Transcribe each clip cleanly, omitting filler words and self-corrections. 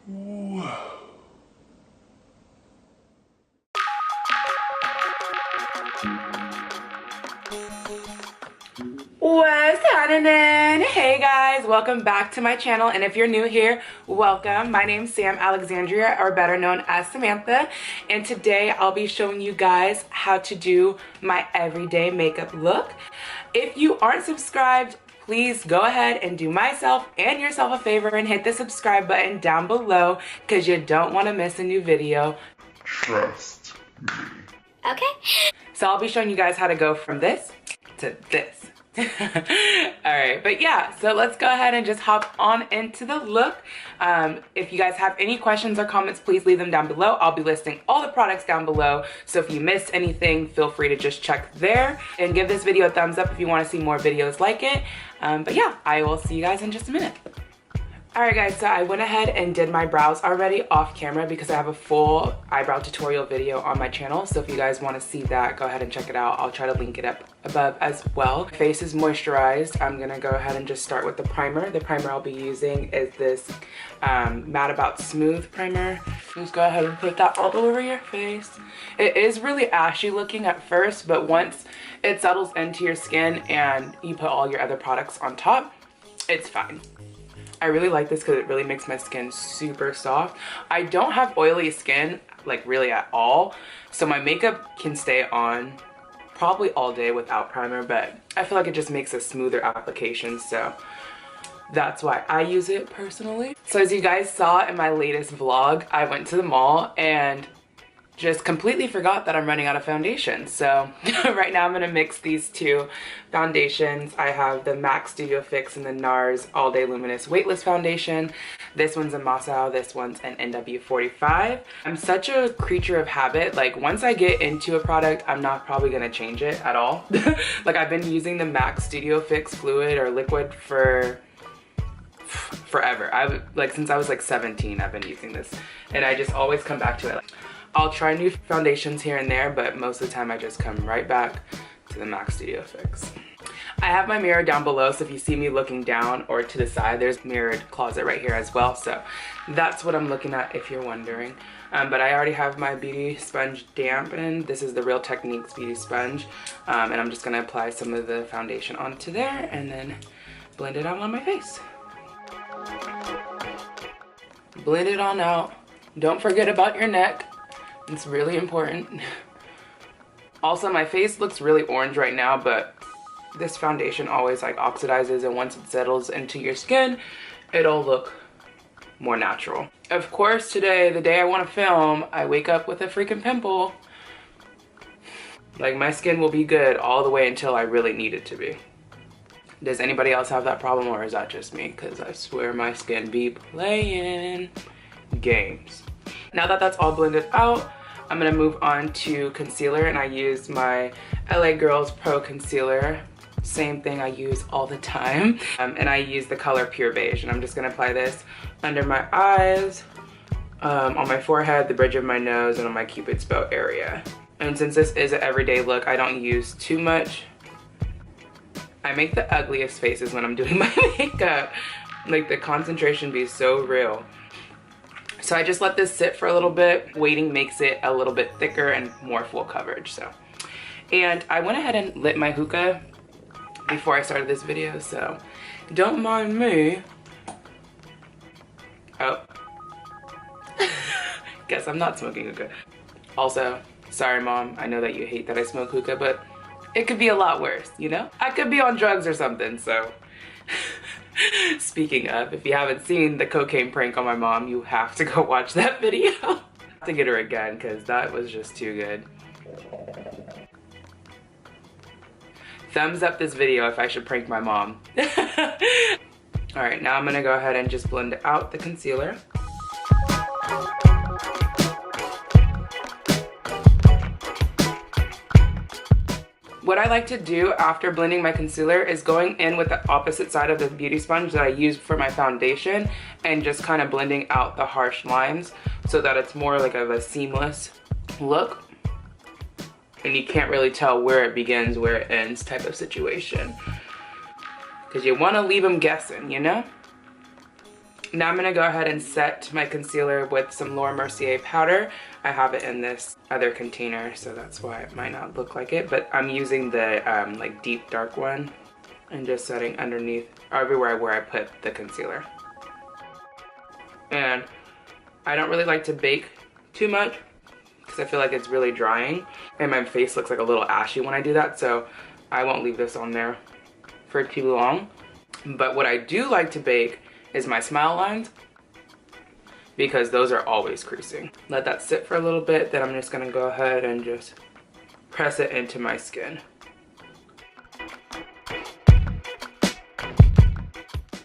What's happening? Hey guys, welcome back to my channel, and if you're new here, welcome. My name's Alexandria, or better known as Samantha, and today I'll be showing you guys how to do my everyday makeup look. If you aren't subscribed, please go ahead and do myself and yourself a favor and hit the subscribe button down below because you don't want to miss a new video. Trust me. Okay. So I'll be showing you guys how to go from this to this. Alright, but yeah, so let's go ahead and just hop on into the look. If you guys have any questions or comments, please leave them down below. I'll be listing all the products down below, so if you missed anything, feel free to just check there and give this video a thumbs up if you want to see more videos like it. But yeah, I will see you guys in just a minute. Alright guys, so I went ahead and did my brows already off camera because I have a full eyebrow tutorial video on my channel. So if you guys want to see that, go ahead and check it out. I'll try to link it up above as well. My face is moisturized. I'm going to go ahead and just start with the primer. The primer I'll be using is this Matte About Smooth primer. Just go ahead and put that all over your face. It is really ashy looking at first, but once it settles into your skin and you put all your other products on top, it's fine. I really like this because it really makes my skin super soft. I don't have oily skin, like really at all, so my makeup can stay on probably all day without primer, but I feel like it just makes a smoother application, so that's why I use it personally. So as you guys saw in my latest vlog, I went to the mall and just completely forgot that I'm running out of foundation. So right now I'm gonna mix these two foundations. I have the MAC Studio Fix and the NARS All Day Luminous Weightless foundation. This one's a Macao, this one's an NW45. I'm such a creature of habit. Like once I get into a product, I'm not probably gonna change it at all. Like I've been using the MAC Studio Fix fluid or liquid for forever. Since I was like 17, I've been using this and I just always come back to it. I'll try new foundations here and there, but most of the time I just come right back to the MAC Studio Fix. I have my mirror down below, so if you see me looking down or to the side, there's a mirrored closet right here as well. So that's what I'm looking at if you're wondering. But I already have my beauty sponge dampened. This is the Real Techniques beauty sponge. And I'm just gonna apply some of the foundation onto there and then blend it out on my face. Blend it on out. Don't forget about your neck. It's really important. Also, my face looks really orange right now, but this foundation always like oxidizes, and once it settles into your skin, it'll look more natural. Of course, today, the day I want to film, I wake up with a freaking pimple. Like my skin will be good all the way until I really need it to be. Does anybody else have that problem, or is that just me? Because I swear my skin be playing games. Now that that's all blended out, I'm gonna move on to concealer, and I use my LA Girls Pro Concealer. Same thing I use all the time. And I use the color Pure Beige, and I'm just gonna apply this under my eyes, on my forehead, the bridge of my nose, and on my Cupid's bow area. And since this is an everyday look, I don't use too much. I make the ugliest faces when I'm doing my makeup. Like the concentration be so real. So I just let this sit for a little bit. Waiting makes it a little bit thicker and more full coverage, so. And I went ahead and lit my hookah before I started this video, so don't mind me. Oh. Guess I'm not smoking hookah. Also, sorry mom, I know that you hate that I smoke hookah, but it could be a lot worse, you know? I could be on drugs or something, so. Speaking of, if you haven't seen the cocaine prank on my mom, you have to go watch that video. I have to get her again because that was just too good. Thumbs up this video if I should prank my mom. Alright, now I'm gonna go ahead and just blend out the concealer. What I like to do after blending my concealer is going in with the opposite side of the beauty sponge that I use for my foundation and just kind of blending out the harsh lines so that it's more like of a seamless look. And you can't really tell where it begins, where it ends type of situation. Because you want to leave them guessing, you know? Now I'm going to go ahead and set my concealer with some Mercier powder. I have it in this other container, so that's why it might not look like it, but I'm using the like deep dark one and just setting underneath everywhere where I put the concealer. And I don't really like to bake too much because I feel like it's really drying and my face looks like a little ashy when I do that, so I won't leave this on there for too long. But what I do like to bake is my smile lines, because those are always creasing. Let that sit for a little bit, then I'm just gonna go ahead and just press it into my skin.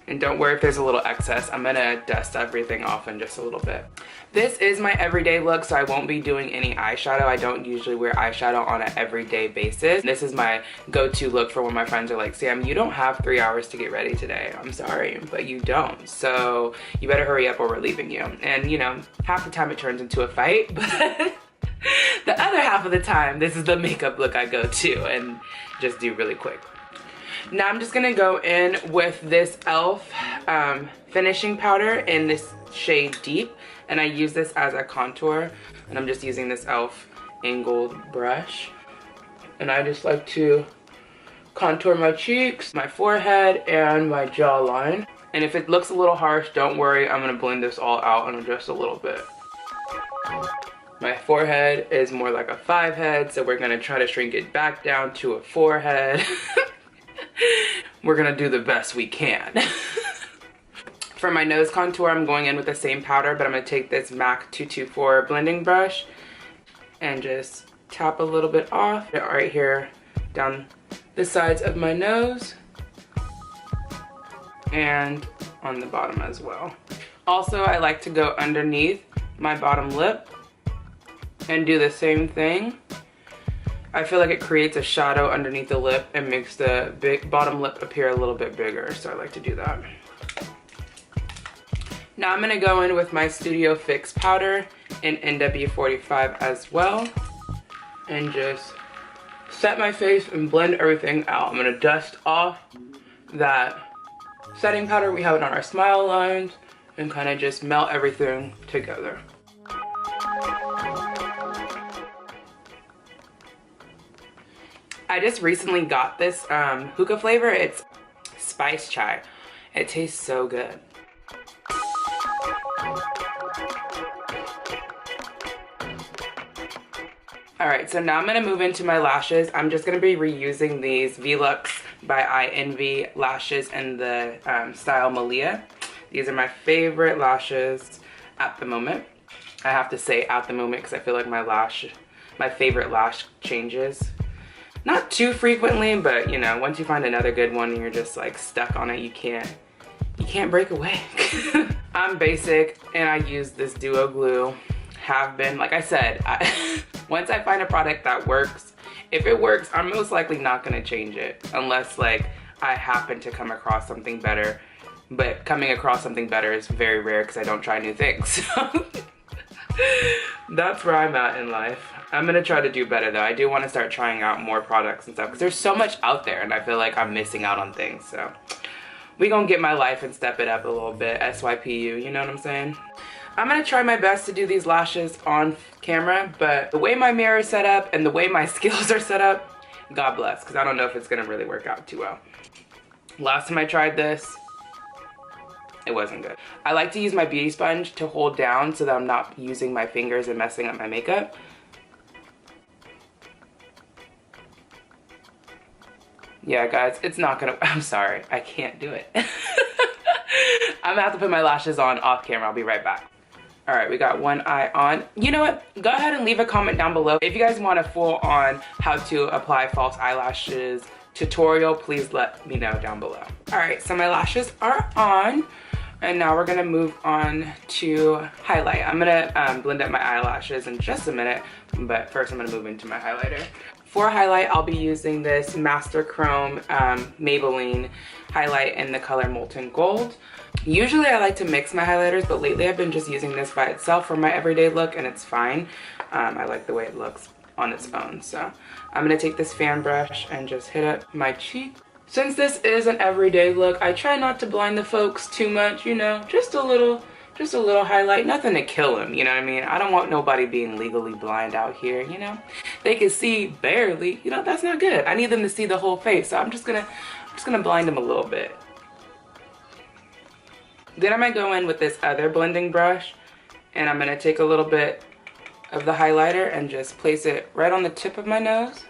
And don't worry if there's a little excess. I'm gonna dust everything off in just a little bit. This is my everyday look, so I won't be doing any eyeshadow. I don't usually wear eyeshadow on an everyday basis. This is my go-to look for when my friends are like, Sam, you don't have 3 hours to get ready today. I'm sorry, but you don't. So you better hurry up or we're leaving you. And you know, half the time it turns into a fight, but the other half of the time, this is the makeup look I go to and just do really quick. Now I'm just gonna go in with this e.l.f. Finishing powder in this shade Deep, and I use this as a contour, and I'm just using this e.l.f. angled brush, and I just like to contour my cheeks, my forehead, and my jawline. And if it looks a little harsh, don't worry, I'm gonna blend this all out in just a little bit. My forehead is more like a 5 head, so we're gonna try to shrink it back down to a 4 head. We're gonna do the best we can. For my nose contour, I'm going in with the same powder, but I'm gonna take this MAC 224 blending brush and just tap a little bit off right here down the sides of my nose and on the bottom as well. Also, I like to go underneath my bottom lip and do the same thing. I feel like it creates a shadow underneath the lip and makes the bottom lip appear a little bit bigger, so I like to do that. Now I'm gonna go in with my Studio Fix powder in NW45 as well, and just set my face and blend everything out. I'm gonna dust off that setting powder we have on our smile lines and kind of just melt everything together. I just recently got this hookah flavor. It's spice chai. It tastes so good. Alright, so now I'm going to move into my lashes. I'm just going to be reusing these Velux by I Envy lashes in the style Malia. These are my favorite lashes at the moment. I have to say at the moment because I feel like my favorite lash changes. Not too frequently, but you know, once you find another good one and you're just like stuck on it, you can't break away. I'm basic and I use this duo glue. Have been, like I said, once I find a product that works, if it works, I'm most likely not gonna change it unless like I happen to come across something better. But coming across something better is very rare because I don't try new things. So that's where I'm at in life. I'm gonna try to do better though. I do want to start trying out more products and stuff because there's so much out there and I feel like I'm missing out on things. So we gonna get my life and step it up a little bit. SYPU, you know what I'm saying? I'm gonna try my best to do these lashes on camera, but the way my mirror is set up and the way my skills are set up, God bless, because I don't know if it's gonna really work out too well. Last time I tried this, it wasn't good. I like to use my beauty sponge to hold down so that I'm not using my fingers and messing up my makeup. Yeah, guys, it's not gonna, I'm sorry, I can't do it. I'm gonna have to put my lashes on off camera. I'll be right back. All right, we got one eye on. You know what? Go ahead and leave a comment down below. If you guys want a full on how to apply false eyelashes tutorial, please let me know down below. All right, so my lashes are on. And now we're gonna move on to highlight. I'm gonna blend up my eyelashes in just a minute, but first I'm gonna move into my highlighter. For highlight, I'll be using this Master Chrome Maybeline highlight in the color Molten Gold. Usually I like to mix my highlighters, but lately I've been just using this by itself for my everyday look and it's fine. I like the way it looks on its own. So I'm gonna take this fan brush and just hit up my cheek Since this is an everyday look, I try not to blind the folks too much, you know, just a little highlight, nothing to kill them, you know what I mean? I don't want nobody being legally blind out here, you know? They can see barely, you know, that's not good. I need them to see the whole face, so I'm just gonna blind them a little bit. Then I might go in with this other blending brush, and I'm gonna take a little bit of the highlighter and just place it right on the tip of my nose,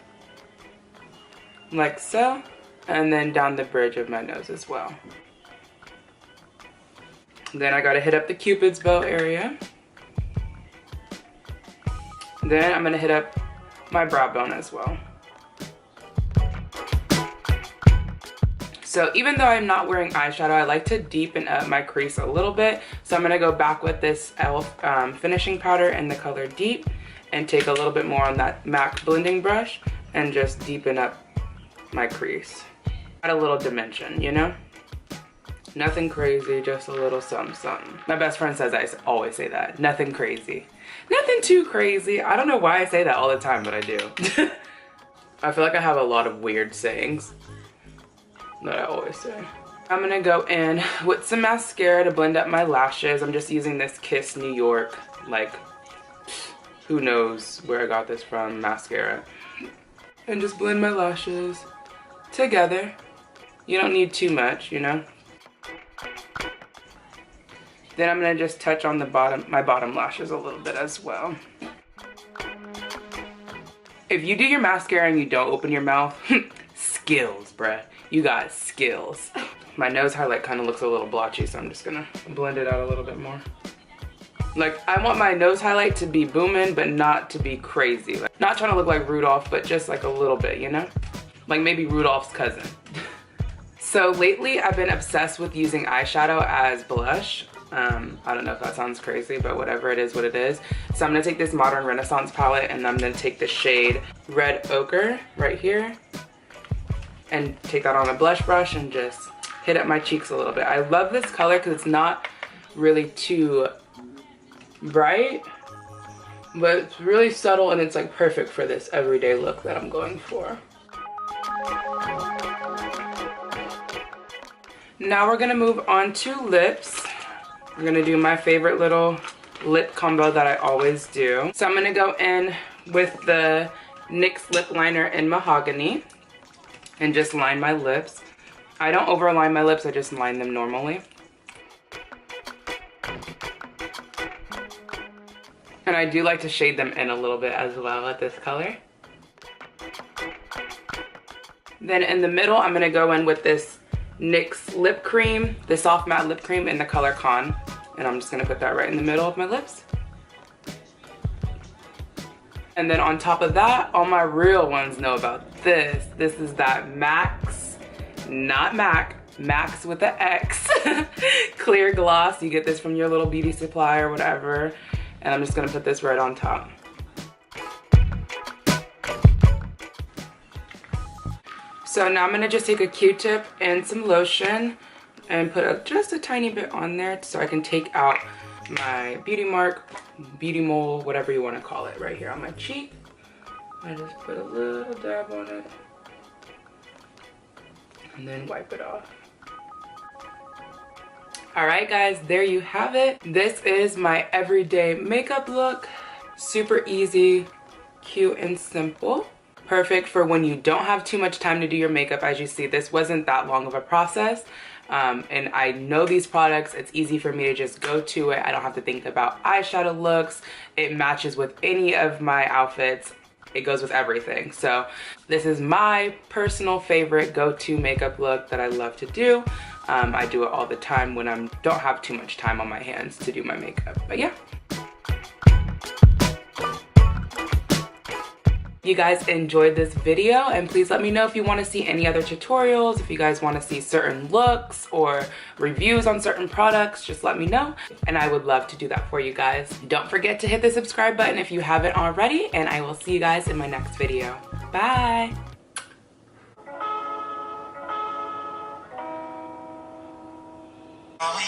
like so, and then down the bridge of my nose as well. Then I gotta hit up the Cupid's bow area. Then I'm gonna hit up my brow bone as well. So even though I'm not wearing eyeshadow, I like to deepen up my crease a little bit. So I'm gonna go back with this e.l.f. Finishing powder in the color Deep and take a little bit more on that MAC blending brush and just deepen up my crease. Add a little dimension, you know? Nothing crazy, just a little something, something. My best friend says I always say that. Nothing crazy. Nothing too crazy. I don't know why I say that all the time, but I do. I feel like I have a lot of weird sayings that I always say. I'm gonna go in with some mascara to blend up my lashes. I'm just using this Kiss New York, like, who knows where I got this from, mascara. And just blend my lashes together. You don't need too much, you know? Then I'm gonna just touch on the my bottom lashes a little bit as well. If you do your mascara and you don't open your mouth, skills, bruh. You got skills. My nose highlight kind of looks a little blotchy, so I'm just gonna blend it out a little bit more. Like, I want my nose highlight to be booming, but not to be crazy. Like, not trying to look like Rudolph, but just like a little bit, you know? Like maybe Rudolph's cousin. So lately, I've been obsessed with using eyeshadow as blush. I don't know if that sounds crazy, but whatever, it is what it is. So I'm gonna take this Modern Renaissance palette and I'm gonna take the shade Red Ochre right here and take that on a blush brush and just hit up my cheeks a little bit. I love this color because it's not really too bright, but it's really subtle and it's like perfect for this everyday look that I'm going for. Now we're gonna move on to lips. We're gonna do my favorite little lip combo that I always do. So I'm gonna go in with the NYX Lip Liner in Mahogany and just line my lips. I don't overline my lips, I just line them normally. And I do like to shade them in a little bit as well with this color. Then in the middle, I'm gonna go in with this NYX lip cream, the soft matte lip cream in the color Con. And I'm just gonna put that right in the middle of my lips. And then on top of that, all my real ones know about this. This is that Max, not Mac, Max with the X, clear gloss. You get this from your little beauty supply or whatever. And I'm just gonna put this right on top. So now I'm gonna just take a Q-tip and some lotion and put just a tiny bit on there so I can take out my beauty mark, beauty mole, whatever you wanna call it, right here on my cheek. I just put a little dab on it and then wipe it off. All right, guys, there you have it. This is my everyday makeup look. Super easy, cute, and simple. Perfect for when you don't have too much time to do your makeup. As you see, this wasn't that long of a process. And I know these products, it's easy for me to just go to it. I don't have to think about eyeshadow looks. It matches with any of my outfits. It goes with everything. So this is my personal favorite go-to makeup look that I love to do. I do it all the time when I don't have too much time on my hands to do my makeup. But yeah. You guys enjoyed this video, and please let me know if you want to see any other tutorials, if you guys want to see certain looks or reviews on certain products, just let me know and I would love to do that for you guys. Don't forget to hit the subscribe button if you haven't already, and I will see you guys in my next video. Bye! Are we